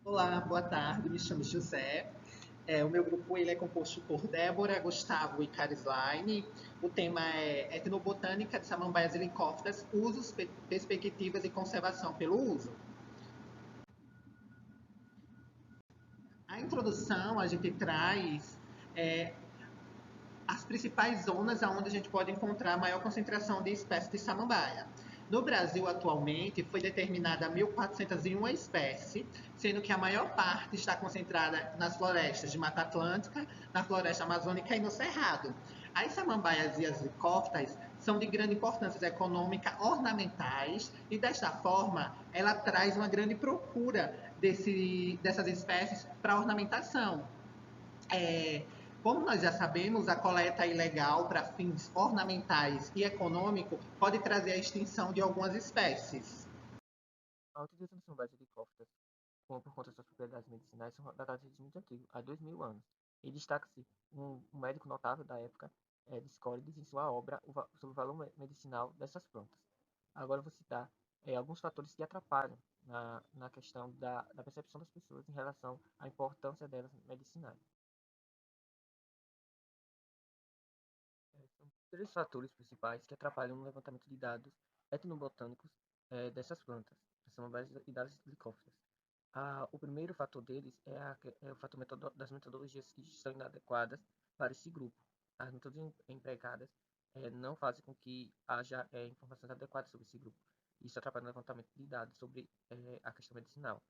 Olá, boa tarde. Me chamo José. O meu grupo ele é composto por Débora, Gustavo e Carisline. O tema é Etnobotânica de Samambaias e Licófitas, usos, perspectivas e conservação pelo uso. A introdução a gente traz é, as principais zonas onde a gente pode encontrar maior concentração de espécies de samambaia. No Brasil, atualmente, foi determinada 1.401 espécies, sendo que a maior parte está concentrada nas florestas de Mata Atlântica, na floresta amazônica e no Cerrado. As samambaias e as licófitas são de grande importância econômica, ornamentais, e desta forma ela traz uma grande procura dessas espécies para ornamentação. É, Como nós já sabemos, a coleta ilegal para fins ornamentais e econômicos pode trazer a extinção de algumas espécies. A utilização de sombras de cófitas por conta de suas propriedades medicinais são datadas de muito antigo, há 2000 anos. E destaca-se um médico notável da época, Discórides, em sua obra sobre o valor medicinal dessas plantas. Agora eu vou citar alguns fatores que atrapalham na questão da percepção das pessoas em relação à importância delas medicinais. São três fatores principais que atrapalham no levantamento de dados etnobotânicos dessas plantas, das samambaias e das licófitas. O primeiro fator deles é o fator das metodologias que são inadequadas para esse grupo. As metodologias empregadas não fazem com que haja informações adequadas sobre esse grupo. Isso atrapalha o levantamento de dados sobre a questão medicinal.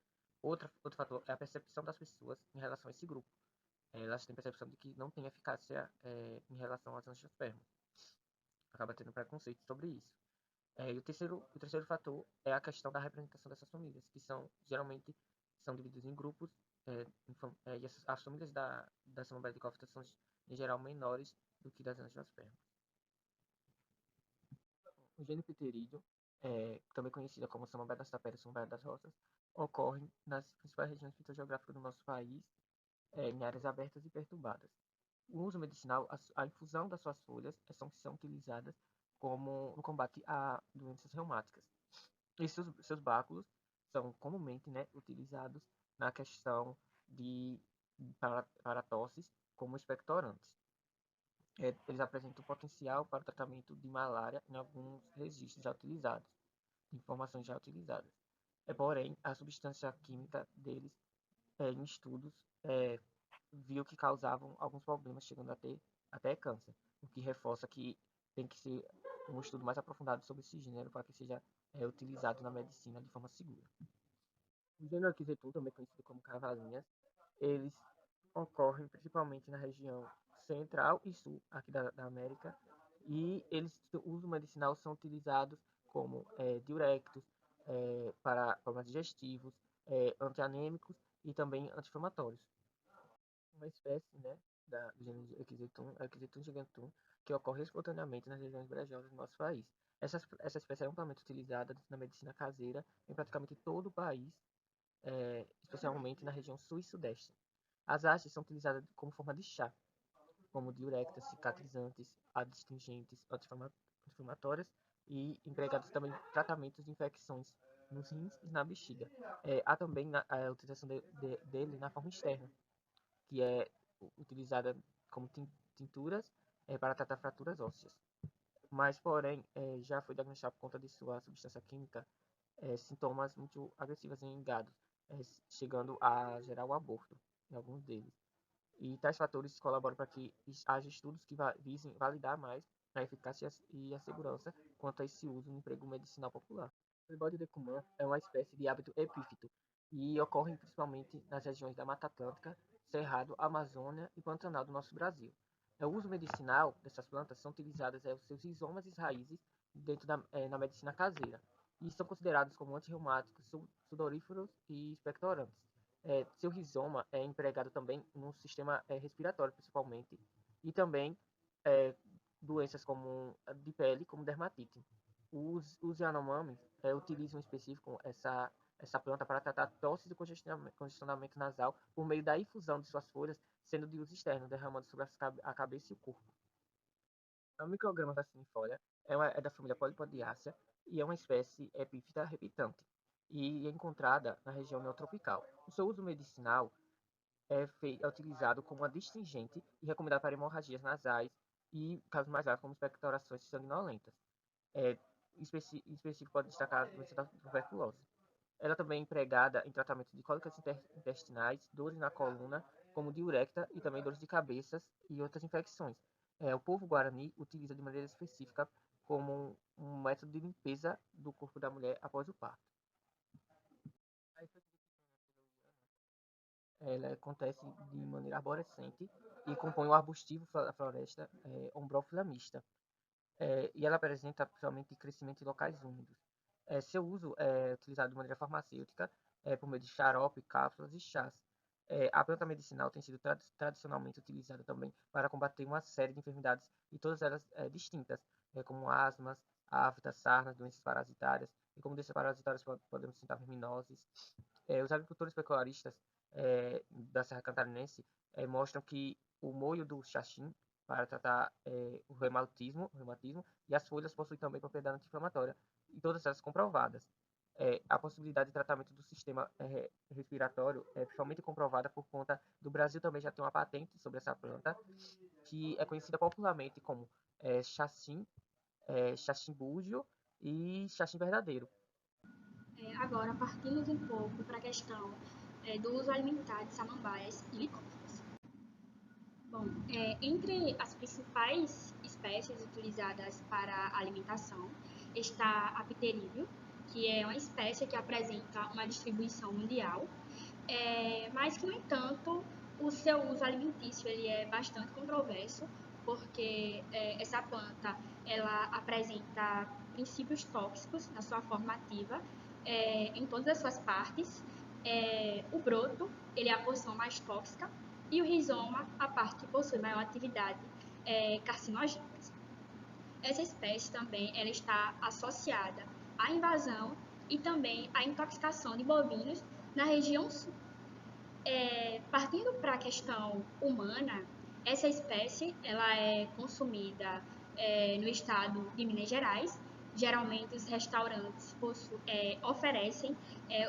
Outro fator é a percepção das pessoas em relação a esse grupo. Elas têm percepção de que não tem eficácia em relação às angiospermas. Acaba tendo preconceito sobre isso. E o terceiro fator é a questão da representação dessas famílias, que geralmente são divididas em grupos, e as famílias da samambaia de cófitas são, em geral, menores do que das angiospermas. O gênero pterídeo, também conhecido como samambaia das taperas e samambaia das roças, ocorre nas principais regiões fitogeográficas do nosso país, em áreas abertas e perturbadas. O uso medicinal, a infusão das suas folhas são utilizadas como no combate a doenças reumáticas. E seus báculos são comumente, né, utilizados na questão de para tosses como expectorantes. Eles apresentam potencial para o tratamento de malária em alguns registros já utilizados, informações já utilizadas. Porém, a substância química deles, em estudos, é, viu que causavam alguns problemas, chegando a ter até câncer, o que reforça que tem que ser um estudo mais aprofundado sobre esse gênero para que seja utilizado na medicina de forma segura. O gênero Arquisetum, também conhecido como cavalinhas, eles ocorrem principalmente na região central e sul aqui da América, e eles, o uso medicinal são utilizados como diuréticos, para problemas digestivos, antianêmicos e também anti-inflamatórios. Uma espécie, né, do gênero Equisetum gigantum, que ocorre espontaneamente nas regiões brejosas do nosso país. Essa espécie é amplamente utilizada na medicina caseira em praticamente todo o país, especialmente na região sul e sudeste. As hastes são utilizadas como forma de chá, como diuréticas, cicatrizantes, adstringentes, anti-inflamatórias e empregadas também em tratamentos de infecções nos rins e na bexiga. Há também a utilização dele na forma externa, que é utilizada como tinturas para tratar fraturas ósseas. Mas, porém, já foi diagnosticado por conta de sua substância química sintomas muito agressivos em gados, chegando a gerar o aborto em alguns deles. E tais fatores colaboram para que haja estudos que visem validar mais a eficácia e a segurança quanto a esse uso no emprego medicinal popular. O bode de Cumã é uma espécie de hábito epífito e ocorre principalmente nas regiões da Mata Atlântica, Cerrado, Amazônia e Pantanal do nosso Brasil. O uso medicinal dessas plantas são utilizadas os seus rizomas e raízes na medicina caseira e são considerados como antirreumáticos, sudoríferos e expectorantes. Seu rizoma é empregado também no sistema respiratório, principalmente, e também é, doenças como de pele, como dermatite. Os Yanomamis utilizam em específico essa planta para tratar tosse e congestionamento nasal por meio da infusão de suas folhas, sendo de uso externo, derramando sobre a cabeça e o corpo. A micrograma vaccinifolia é da família Polypodiaceae e é uma espécie epífita repitante. e é encontrada na região neotropical. O seu uso medicinal é utilizado como adstringente e recomendado para hemorragias nasais e casos mais graves como expectorações sanguinolentas. Em específico, pode destacar a doença da tuberculose. Ela também é empregada em tratamento de cólicas intestinais, dores na coluna, como diurética, e também dores de cabeça e outras infecções. O povo guarani utiliza de maneira específica como um método de limpeza do corpo da mulher após o parto. Ela acontece de maneira arborescente e compõe o arbustivo da floresta Ombrófila mista. E ela apresenta principalmente crescimento em locais úmidos. Seu uso é utilizado de maneira farmacêutica, por meio de xarope, cápsulas e chás. A planta medicinal tem sido tradicionalmente utilizada também para combater uma série de enfermidades, e todas elas distintas, como asmas, aftas, sarnas, doenças parasitárias, e como doenças parasitárias podemos citar verminoses. Os agricultores pecuaristas da Serra Catarinense mostram que o molho do xaxim para tratar o reumatismo, e as folhas possuem também propriedade anti-inflamatória, e todas elas comprovadas. A possibilidade de tratamento do sistema respiratório é principalmente comprovada por conta do Brasil também já tem uma patente sobre essa planta, que é conhecida popularmente como xaxim, xaximbúgio e xaxim verdadeiro. Agora, partimos um pouco para a questão do uso alimentar de samambaias e licófilas. Bom, entre as principais espécies utilizadas para alimentação está a pterídeo, que é uma espécie que apresenta uma distribuição mundial, mas que, no entanto, o seu uso alimentício ele é bastante controverso, porque essa planta ela apresenta princípios tóxicos na sua forma ativa, em todas as suas partes. O broto ele é a porção mais tóxica, e o rizoma, a parte que possui maior atividade carcinogênica. Essa espécie também ela está associada à invasão e também à intoxicação de bovinos na região sul. Partindo para a questão humana, essa espécie ela é consumida no estado de Minas Gerais. Geralmente os restaurantes oferecem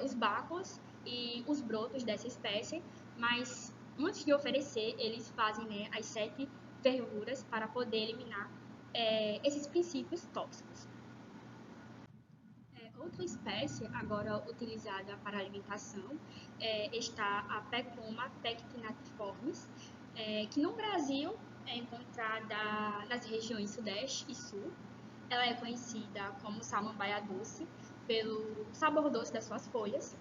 os báculos e os brotos dessa espécie, mas antes de oferecer, eles fazem as 7 fervuras para poder eliminar esses princípios tóxicos. Outra espécie, agora utilizada para alimentação, está a Pecoma pectinatiformis, que no Brasil é encontrada nas regiões Sudeste e Sul. Ela é conhecida como samambaia doce pelo sabor doce das suas folhas.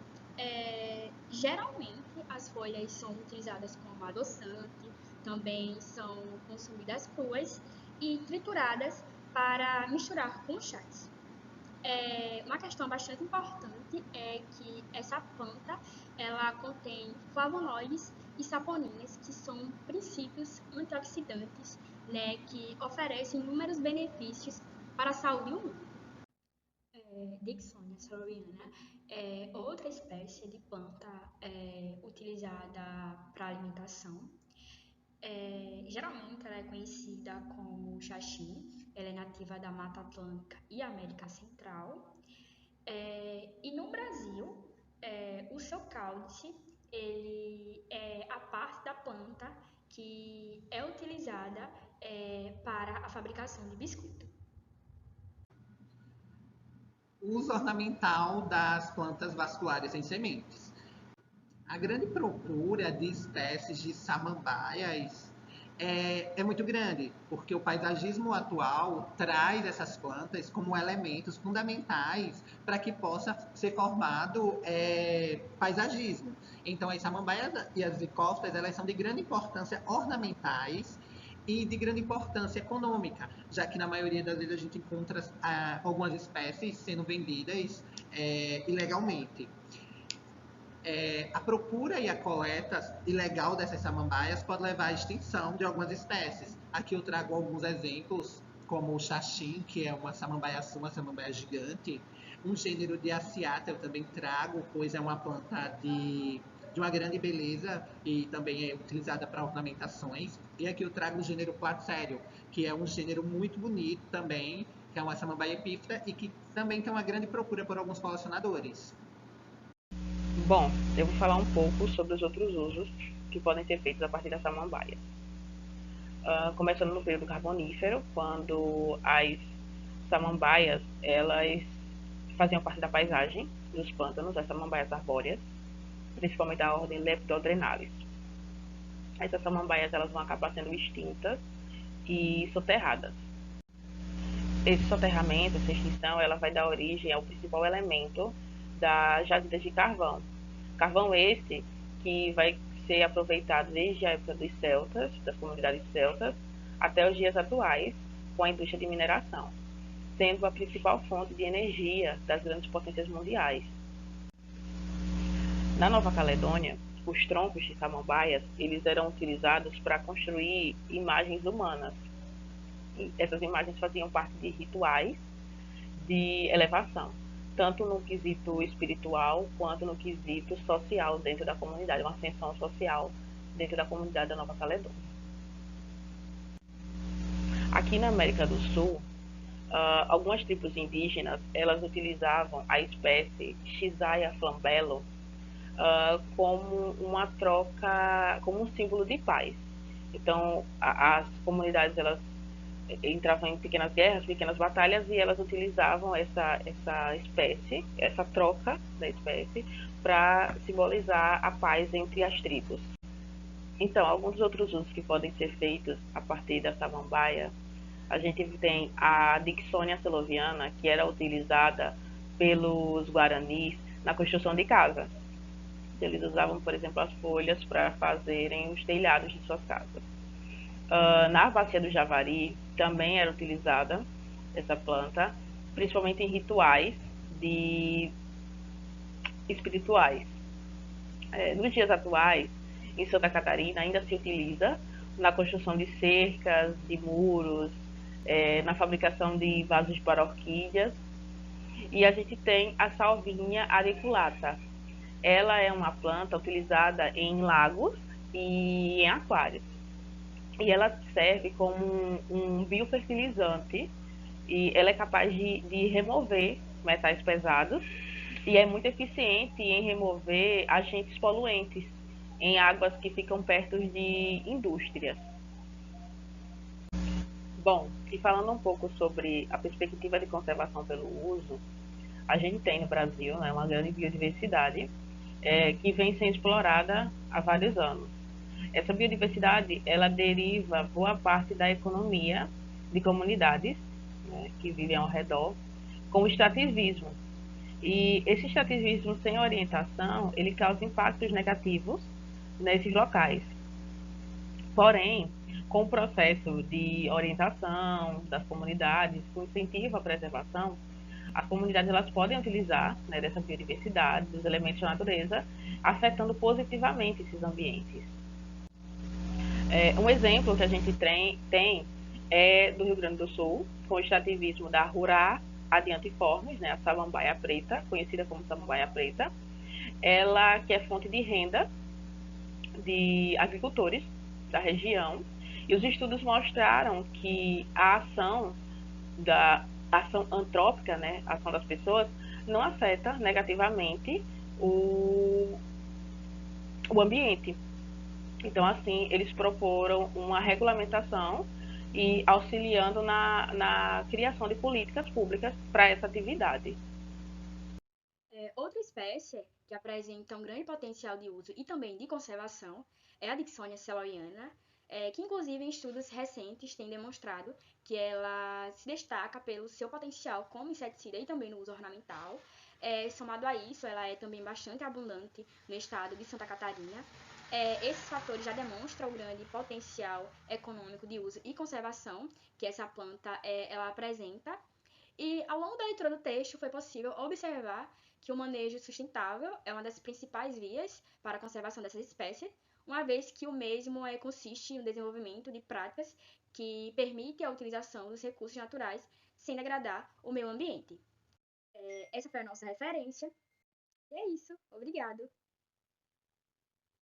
Geralmente as folhas são utilizadas como adoçante, também são consumidas cruas e trituradas para misturar com chás. Uma questão bastante importante é que essa planta ela contém flavonoides e saponinas, que são princípios antioxidantes, né, que oferecem inúmeros benefícios para a saúde humana. Dicksonia saloriana é outra espécie de planta utilizada para alimentação. Geralmente ela é conhecida como xaxim, ela é nativa da Mata Atlântica e América Central. E no Brasil, o seu cálice ele é a parte da planta que é utilizada para a fabricação de biscoito. Uso ornamental das plantas vasculares em sementes. A grande procura de espécies de samambaias é muito grande, porque o paisagismo atual traz essas plantas como elementos fundamentais para que possa ser formado paisagismo. Então, as samambaias e as licófitas, elas são de grande importância ornamentais e de grande importância econômica, já que na maioria das vezes a gente encontra algumas espécies sendo vendidas ilegalmente. A procura e a coleta ilegal dessas samambaias pode levar à extinção de algumas espécies. Aqui eu trago alguns exemplos, como o xaxim, que é uma samambaia gigante. Um gênero de aciata eu também trago, pois é uma planta de uma grande beleza e também é utilizada para ornamentações. E aqui eu trago o gênero Quatsério, que é um gênero muito bonito também, que é uma samambaia epífita e que também tem uma grande procura por alguns colecionadores. Bom, eu vou falar um pouco sobre os outros usos que podem ser feitos a partir da samambaia. Começando no período carbonífero, quando as samambaias elas faziam parte da paisagem dos pântanos, as samambaias arbóreas, principalmente da ordem Leptodrenalis. Essas samambaias elas vão acabar sendo extintas e soterradas. Esse soterramento, essa extinção, ela vai dar origem ao principal elemento das jazidas de carvão. Carvão esse que vai ser aproveitado desde a época dos celtas, das comunidades celtas, até os dias atuais, com a indústria de mineração, sendo a principal fonte de energia das grandes potências mundiais. Na Nova Caledônia, os troncos de samambaias eles eram utilizados para construir imagens humanas. Essas imagens faziam parte de rituais de elevação, tanto no quesito espiritual quanto no quesito social dentro da comunidade, uma ascensão social dentro da comunidade da Nova Caledônia. Aqui na América do Sul, algumas tribos indígenas elas utilizavam a espécie Xizaya flambello como uma troca, como um símbolo de paz. Então, as comunidades elas entravam em pequenas guerras, pequenas batalhas, e elas utilizavam essa espécie, essa troca da espécie, para simbolizar a paz entre as tribos. Então, alguns outros usos que podem ser feitos a partir da samambaia, a gente tem a Dicksonia seloviana, que era utilizada pelos guaranis na construção de casa. Eles usavam, por exemplo, as folhas para fazerem os telhados de suas casas. Na bacia do Javari também era utilizada essa planta, principalmente em rituais espirituais. Nos dias atuais, em Santa Catarina, ainda se utiliza na construção de cercas, de muros, na fabricação de vasos para orquídeas. E a gente tem a salvinha auriculata. Ela é uma planta utilizada em lagos e em aquários. E ela serve como um biofertilizante e ela é capaz de remover metais pesados e é muito eficiente em remover agentes poluentes em águas que ficam perto de indústrias. Bom, e falando um pouco sobre a perspectiva de conservação pelo uso, a gente tem no Brasil, né, uma grande biodiversidade que vem sendo explorada há vários anos. Essa biodiversidade ela deriva boa parte da economia de comunidades, né, que vivem ao redor, com o extrativismo. E esse extrativismo sem orientação, ele causa impactos negativos nesses locais. Porém, com o processo de orientação das comunidades, com incentivo à preservação, as comunidades elas podem utilizar, né, dessa biodiversidade, dos elementos da natureza, afetando positivamente esses ambientes. Um exemplo que a gente tem é do Rio Grande do Sul, com o extrativismo da Rurá adiantiformes, né, a samambaia preta, conhecida como samambaia preta, ela que é fonte de renda de agricultores da região, e os estudos mostraram que a ação antrópica, né, a ação das pessoas, não afeta negativamente o ambiente. Então, assim, eles proporam uma regulamentação e auxiliando na criação de políticas públicas para essa atividade. Outra espécie que apresenta um grande potencial de uso e também de conservação é a Dicksonia seloviana, que inclusive em estudos recentes tem demonstrado que ela se destaca pelo seu potencial como inseticida e também no uso ornamental. Somado a isso, ela é também bastante abundante no estado de Santa Catarina. Esses fatores já demonstram o grande potencial econômico de uso e conservação que essa planta ela apresenta. E ao longo da leitura do texto foi possível observar que o manejo sustentável é uma das principais vias para a conservação dessas espécies, uma vez que o mesmo consiste no desenvolvimento de práticas que permitem a utilização dos recursos naturais sem degradar o meio ambiente. Essa foi a nossa referência. E é isso. Obrigado.